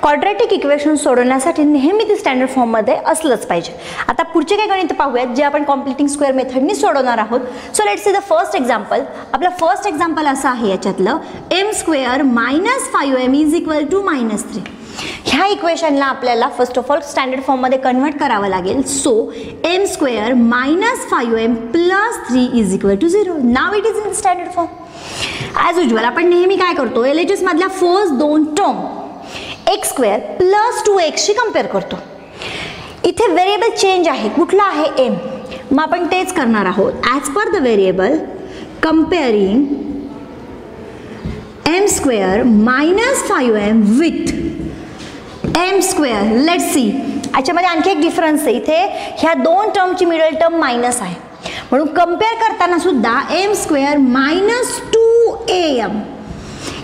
Quadratic equation सोडवण्यासाठी नेहमी ती स्टँडर्ड फॉर्म मध्ये असलंच पाहिजे. आता पुढचे काही गणित पाहूयात जे आपण कॉम्प्लिटिंग स्क्वेअर मेथडनी सोडवणार आहोत. So let's see the first example. आपला फर्स्ट एक्झाम्पल असं आहे याच्यातलं m square minus 5m is equal to -3. ह्या इक्वेशनला आपल्याला first of all standard form मध्ये कन्वर्ट करावं लागेल. So m square minus 5m plus 3 is equal to 0. Now it is in standard form. As usual आपण नेहमी काय करतो, LHS मधल्या फर्स्ट दोन term x square plus 2x शी कंपेअर करतो. इथे व्हेरिएबल चेंज आहे, कुठला आहे m. मग आपण तेच करणार आहोत. As per the variable comparing m square minus 5m with m square. Let's see याच्यामध्ये आणखी एक डिफरन्स आहे. इथे ह्या दोन टर्मची मिडल टर्म मायनस आहे म्हणून कंपेअर करताना सुद्धा m स्क्वेअर मायनस 2am.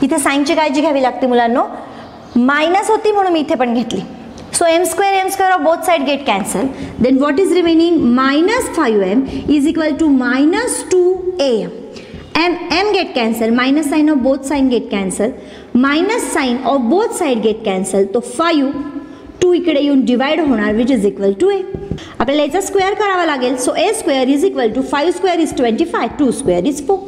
इथे साइनची काळजी घ्यावी लागते मुलांनो. मायनस होती म्हणून मी इथे पण घेतली. So m square of both side get cancel. Then what is remaining minus 5m is equal to minus 2am. m get cancel, minus sign of both sign get cancel, minus sign of both side get cancel. तो 5 2 इकडे येऊन divide होणार which is equal to a. आपल्याला याचा square करावा लागेल. So a square is equal to 5 square is 25, 2 square is 4.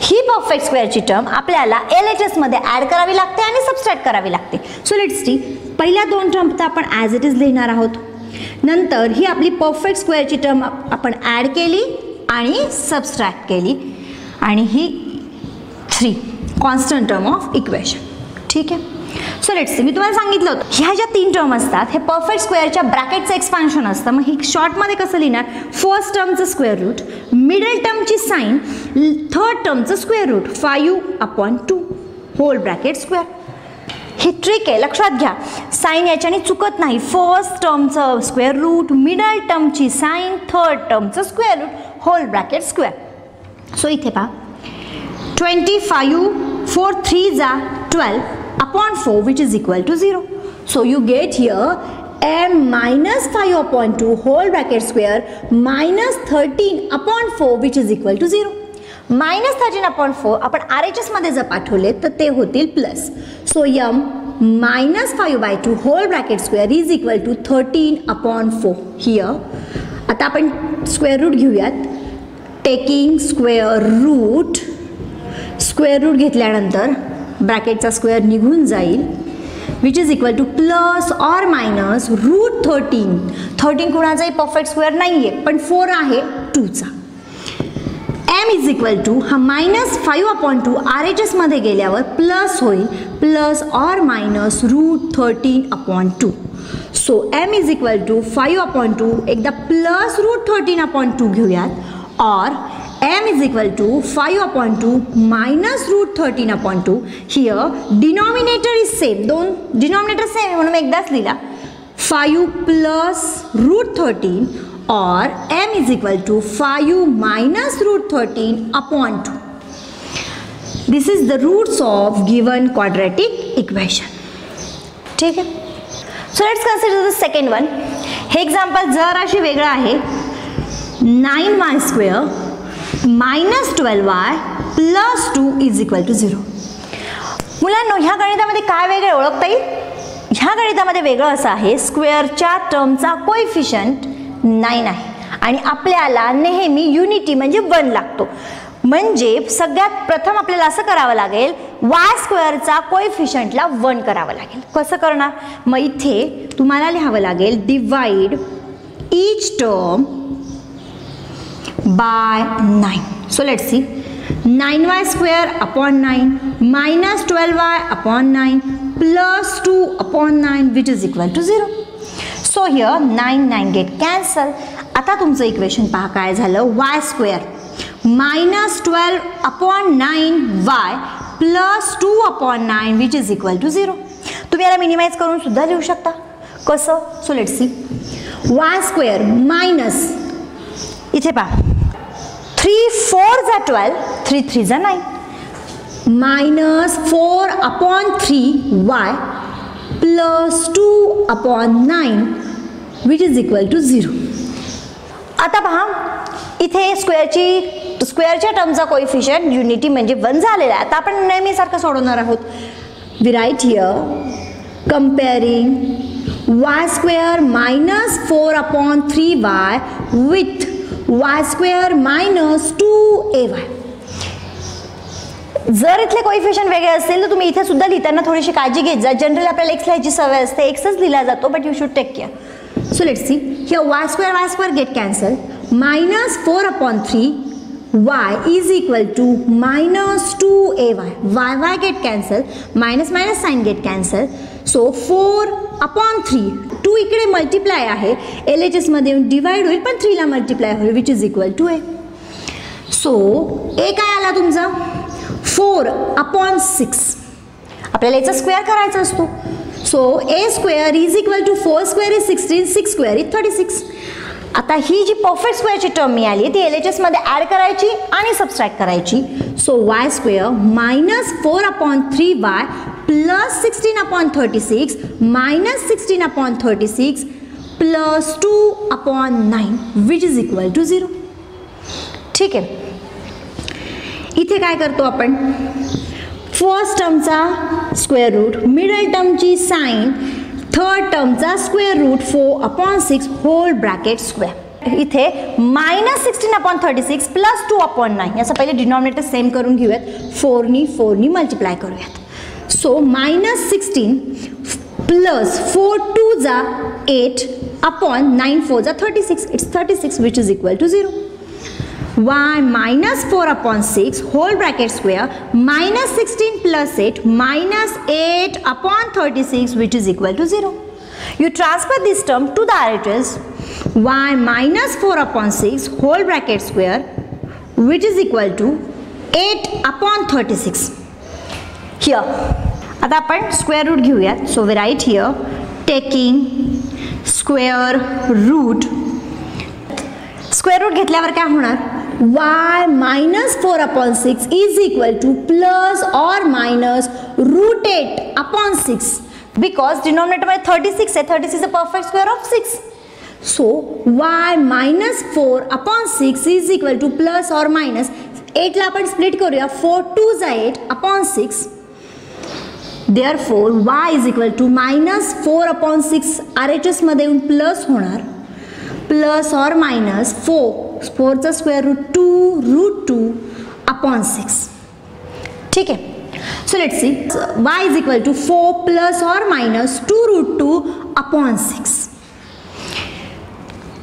ही perfect स्क्वेअरची टर्म आपल्याला LHS मध्ये ऍड करावी लागते आणि सबट्रॅक्ट करावी लागते. सो लेट्स सी पहिल्या दोन टर्म तर आपण ॲज इट इज लिहिणार आहोत. नंतर ही आपली परफेक्ट स्क्वेअरची टर्म आपण ऍड केली आणि सबट्रॅक्ट केली आणि ही 3 कॉन्स्टंट टर्म ऑफ इक्वेशन. ठीक आहे. सो लेट्स सी मी तुम्हाला सांगितलं होतं ह्या ज्या 3 टर्म असतात हे परफेक्ट स्क्वेअरच्या ब्रॅकेटचं एक्सपान्शन असतं. मग ही शॉर्टमध्ये कसं लिहिणार, फर्स्ट टर्मचं स्क्वेअर रूट, मिडल टर्मची साइन, थर्ड टर्मचं square root 5/2 whole bracket square. ही ट्रिक आहे, लक्षात घ्या. साइन याच्याने चुकत नाही. फर्स्ट टर्मचं स्क्वेअर रूट, मिडल टर्मची साइन, थर्ड टर्मचं square root, whole bracket square. So इथे पहा 25 4 3 12/4 which is equal to 0. So you get here m minus 5/2 whole bracket square minus 13/4 which is equal to 0. minus 13/4 आपण RHS मध्ये जर पाठवले तर ते होतील plus. So m minus 5/2 whole bracket square is equal to 13/4 here. आता आपण square root घेऊयात. टेकिंग स्क्वेअर रूट घेतल्यानंतर ब्रॅकेटचा स्क्वेअर निघून जाईल which is equal to plus or minus root 13 कोणाचाही परफेक्ट स्क्वेअर नाही आहे पण 4 आहे 2चा. m इज इक्वल टू हा मायनस 5/2 RHS मध्ये गेल्यावर प्लस होईल plus or minus root 13/2. So m is equal to 5/2 एकदा प्लस रूट 13/2 घेऊयात or m is equal to 5/2 minus root 13/2. Here denominator is same. दोन denominator same म्हणून मी एकदाच लिहिला 5 plus root 13 or m is equal to 5 minus root 13/2. This is the roots of given quadratic equation. ठीक आहे. So let's consider the second one. हे example जराशी वेगळं आहे. 9y square minus 12y plus 2 is equal to 0. मुलांनो ह्या गणितामध्ये काय वेगळे ओळखता येईल. ह्या गणितामध्ये वेगळं असं आहे स्क्वेअरच्या टर्मचा कोएफिशियंट 9 आहे आणि आपल्याला नेहमी युनिटी म्हणजे 1 लागतो. म्हणजे सगळ्यात प्रथम आपल्याला असं करावं लागेल y स्क्वेअरचा कोएफिशियंटला 1 करावं लागेल. कसं करणार, मग इथे तुम्हाला लिहावं लागेल divide each term by 9. So let's see 9y square upon 9 minus 12y upon 9 plus 2 upon 9 which is equal to 0. So here 9 get cancel. आता तुमचं इक्वेशन पहा काय झालं. y square minus 12/9y plus 2/9 which is equal to 0. तुम्ही याला minimise करून सुद्धा लिहू शकता. कसं, so let's see y square minus इथे पहा 3 4 जा 12 3 3 जा 9 minus 4/3y plus 2/9 which is equal to 0. आता पहा इथे स्क्वेअरच्या टर्मचा कोएफिशियंट युनिटी म्हणजे 1 झालेला आहे. आता आपण नेहमीसारखं सोडवणार आहोत. We write here comparing y square minus 4 upon 3y with y square minus 2ay. जर इथले कोइफिशियंट वेगळे असतील तर तुम्ही इथे सुद्धा लिहिताना थोडीशी काळजी घेत जा. जनरली आपल्याला x लिहायची सवय असते, xच लिहिला जातो, but you should take care. So let's see here y square get cancel. minus 4 upon 3 y is equal to minus 2ay. y get cancel, minus minus sign get cancel. So 4 upon 3, 2 इकडे multiply आहे, LHS मध्ये येऊन divide होईल, पण 3 ला multiply होईल, which is equal to a. So a काय आला तुमचा 4 upon 6. आपल्याला याचा स्क्वेअर करायचा असतो. So a square is equal to 4 square is 16, 6 square is 36. आता ही जी परफेक्ट स्क्वेअरची टर्म मिळाली ती LHS मध्ये ॲड करायची आणि सबट्रॅक्ट करायची. So y square minus 4 upon 3y plus 16 upon 36 minus 16 upon 36 plus 2 upon 9 which is equal to 0. ठीक आहे. इथे काय करतो आपण, फर्स्ट टर्मचा स्क्वेअर रूट, मिडल टर्मची साइन, थर्ड टर्मचा square root 4 upon 6 whole bracket square. इथे मायनस 16 अपॉन 36 प्लस 2 अपॉन 9 याचा पहिले डिनॉमिनेटर सेम करून घेऊयात. 4 नी मल्टिप्लाय करूयात. सो मायनस 16 प्लस 4 2 जा 8 अपॉन 9 4 जा 36, it's 36 which is equal to 0. y minus 4 upon 6 whole bracket square minus 16 plus 8 minus 8 upon 36 which is equal to 0. You transfer this term to the address y minus 4 upon 6 whole bracket square which is equal to 8 upon 36. Here आता आपण square root घेऊयात. So we write here taking square root. Square root घेतल्यावर काय होणार, y minus 4 upon 6 is equal to plus or minus root 8 upon 6 because denominator मध्ये 36 आहे, 36 is a perfect square of 6. So y minus 4 upon 6 is equal to plus or minus 8 ला आपण split करूया, 4 2 जा 8 upon 6. Therefore y is equal to minus 4 upon 6 RHS मध्ये येऊन plus होणार, plus or minus 4 चा स्क्वेअर रूट 2 रूट 2 अपॉन 6. ठीक आहे. So let's see y is equal to 4 plus or minus 2 root 2 upon 6.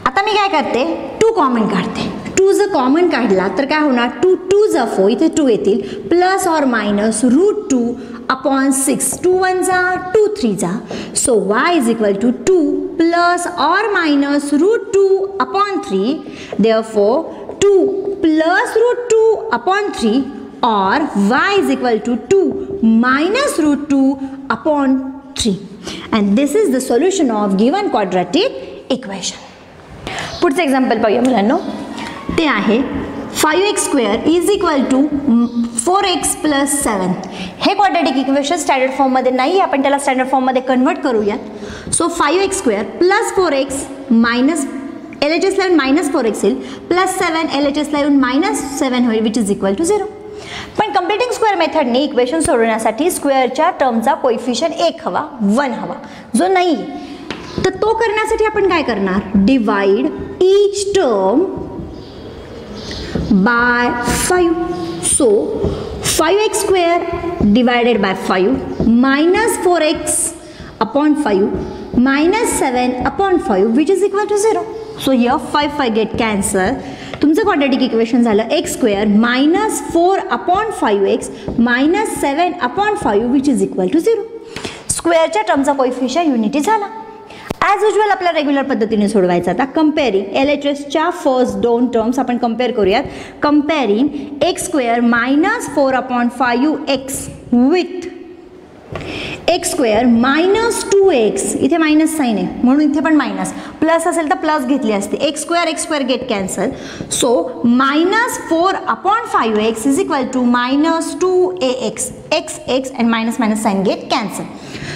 आता मी काय करते, 2 कॉमन काढते. 2 जर कॉमन काढला तर काय होणार, 2 2 जा 4 इथे 2 येतील, plus or minus root 2 upon 6, 2 1 जा 2 3 जा. So y is equal to 2 plus or minus root 2 upon 3. Therefore 2 plus root 2 upon 3 or y is equal to 2 minus root 2 upon 3. And this is the solution of given quadratic equation. पुढचं example पाहूया मुलांनो. ते आहे 5x square is equal to 4x plus 7. हे quadratic equation standard फॉर्ममध्ये नाही, आपण त्याला स्टँडर्ड फॉर्ममध्ये कन्वर्ट करूयात. So 5x square plus 4x minus LHS ला येऊन मायनस 4x येईल, प्लस 7 LHS ला येऊन मायनस 7 होईल, विच इज इक्वल टू 0. पण कम्प्लिटिंग स्क्वेअर मेथडने इक्वेशन सोडवण्यासाठी स्क्वेअरच्या टर्मचा कोइफिशियंट 1 हवा, 1 हवा, जो नाही. तर तो करण्यासाठी आपण काय करणार, divide each term by 5. So 5x square divided by 5 minus 4x upon 5 minus 7 upon 5 which is equal to 0. So here 5 get cancel. तुमचं क्वाड्रॅटिक इक्वेशन झालं x square minus 4 upon 5x minus 7 upon 5 which is equal to 0. स्क्वेअरच्या टर्मचा coefficient unity झाला. As usual आपल्या regular पद्धतीने सोडवायचं. आता comparing LHSच्या फर्स्ट 2 टर्म्स आपण कंपेअर करूयात. Comparing x square minus 4 upon 5x with x square minus 2x. इथे मायनस साइन आहे म्हणून इथे पण मायनस, प्लस असेल तर प्लस घेतली असते. x square get cancel. So minus 4 upon 5x is equal to minus 2ax. x and minus minus sign get cancel.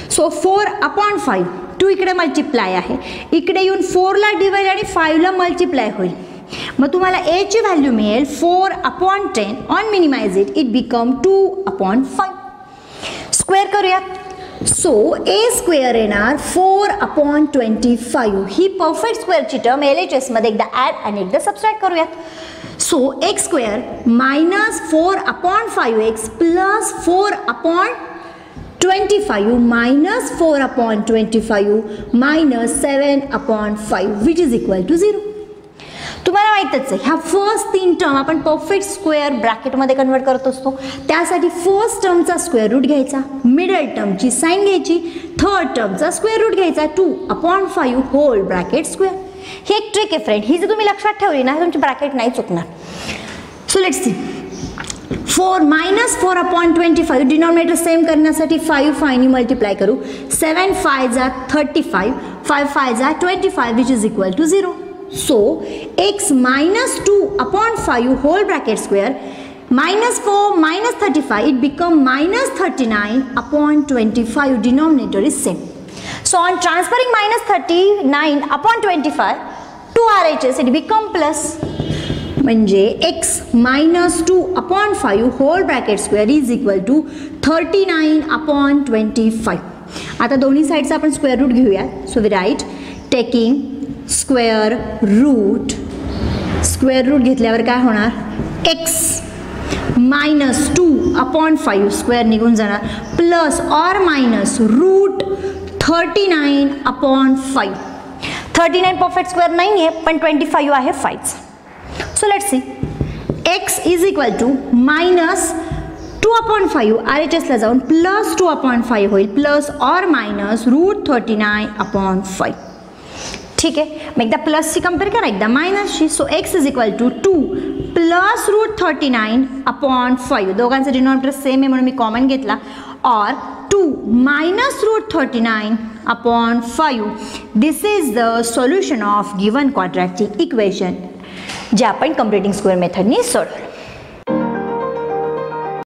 So 4 upon 5, 2 इकडे मल्टिप्लाय आहे, इकडे येऊन 4 ला डिवाइड आणि 5 ला मल्टिप्लाय होईल. मग तुम्हाला a ची व्हॅल्यू मिळेल 4 upon 10. On minimise it become 2 upon 5. Square करूयात. सो ए स्क्वेअर येणार 4/25. ही परफेक्ट स्क्वेअरची टर्म LHS मध्ये एकदा ॲड आणि एकदा सबट्रॅक्ट करूयात. So x square minus 4/5x plus 4/25 minus 4/25 minus 7/5 which is equal to 0. तुम्हाला माहितच आहे ह्या फर्स्ट 3 टर्म आपण परफेक्ट स्क्वेअर ब्रॅकेटमध्ये कन्वर्ट करत असतो. त्यासाठी फर्स्ट टर्मचा स्क्वेअर रूट घ्यायचा, मिडल टर्मची साइन घ्यायची, थर्ड टर्मचा स्क्वेअर रूट घ्यायचा 2/5 होल ब्रॅकेट स्क्वेअर. ही एक ट्रिक आहे फ्रेंड, ही जर तुम्ही लक्षात ठेवली ना तुमची ब्रॅकेट नाही चुकणार. So let's C 4 minus 4/25 denominator same करण्यासाठी 5 ने मल्टिप्लाय करू. 7 5 जा 35, 5 5 जा 25 which is equal to 0. So x minus 2/5 whole bracket square minus 4 minus 35 it become minus 39/25. Denominator is same. So on transferring minus 39/25 to RHS it become plus. म्हणजे x minus 2/5 whole bracket square is equal to 39/25. आता दोन्ही साइडचा आपण square root घेऊया. So we write taking square root घेतल्यावर काय होणार x minus 2/5 square निघून जाणार plus or minus root 39/5. 39 perfect square नाही आहे पण 25 आहे 5. So let's see x is equal to minus 2/5 RHS ला जाऊन प्लस 2/5 होईल प्लस ऑर मायनस रूट 39/5. ठीक आहे, मग एकदा प्लसची कंपेअर करा एकदा मायनसची. So x is equal to 2 plus root 39/5. दोघांचा डिनॉमिनेटर सेम आहे म्हणून मी कॉमन घेतला. Or 2 minus root 39/5. This is the solution of given quadratic equation जे आपण कम्प्युटिंग स्क्वेअर मेथडनी सोडवलं.